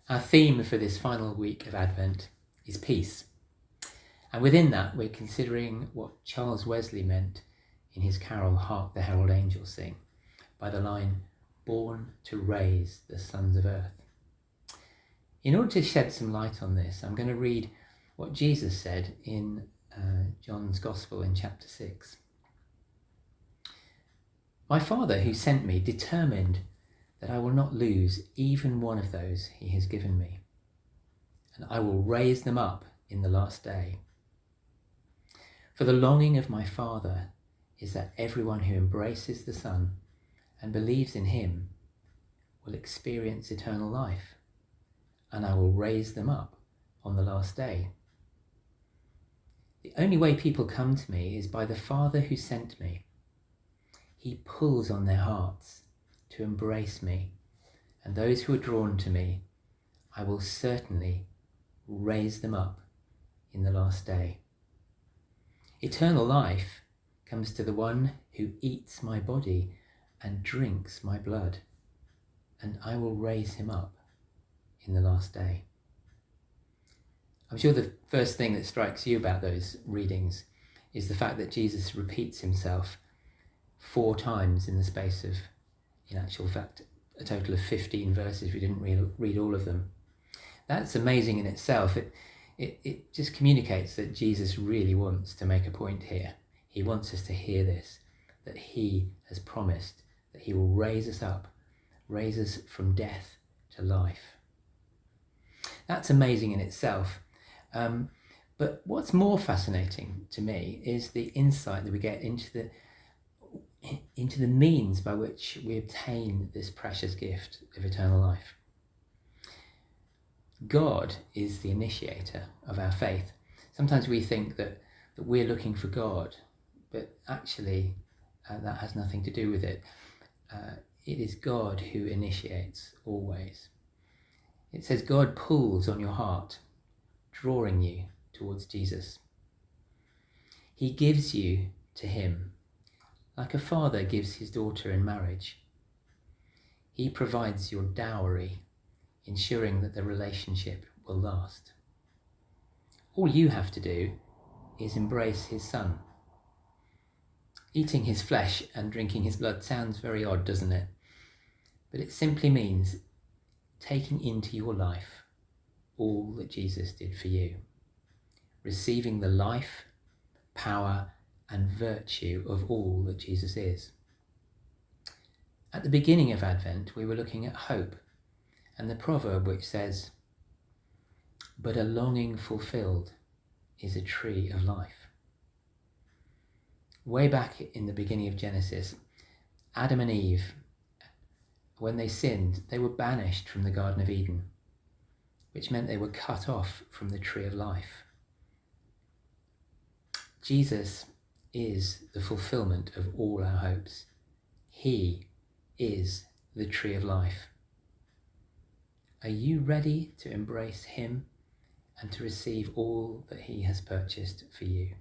Our theme for this final week of Advent is peace. And within that, we're considering what Charles Wesley meant in his carol, Hark, the Herald Angels Sing, by the line, "Born to raise the sons of earth." In order to shed some light on this, I'm going to read what Jesus said in John's Gospel in chapter 6. "My Father who sent me determined that I will not lose even one of those he has given me, and I will raise them up in the last day. For the longing of my Father is that everyone who embraces the Son and believes in him will experience eternal life, and I will raise them up on the last day. The only way people come to me is by the Father who sent me. He pulls on their hearts to embrace me, and those who are drawn to me, I will certainly raise them up in the last day. Eternal life comes to the one who eats my body and drinks my blood, and I will raise him up in the last day." I'm sure the first thing that strikes you about those readings is the fact that Jesus repeats himself 4 times in the space of, in actual fact, a total of 15 verses. We didn't read all of them. That's amazing in itself. It just communicates that Jesus really wants to make a point here. He wants us to hear this, that he has promised that he will raise us up, raise us from death to life. That's amazing in itself. But what's more fascinating to me is the insight that we get into the means by which we obtain this precious gift of eternal life. God is the initiator of our faith. Sometimes we think that we're looking for God, but actually that has nothing to do with it. It is God who initiates always. It says God pulls on your heart, drawing you towards Jesus. He gives you to him, like a father gives his daughter in marriage. He provides your dowry, ensuring that the relationship will last. All you have to do is embrace his Son. Eating his flesh and drinking his blood sounds very odd, doesn't it? But it simply means taking into your life all that Jesus did for you, receiving the life, power, and virtue of all that Jesus is. At the beginning of Advent, we were looking at hope and the proverb which says, "But a longing fulfilled is a tree of life." Way back in the beginning of Genesis, Adam and Eve, when they sinned, they were banished from the Garden of Eden, which meant they were cut off from the tree of life. Jesus is the fulfillment of all our hopes. He is the tree of life. Are you ready to embrace him and to receive all that he has purchased for you?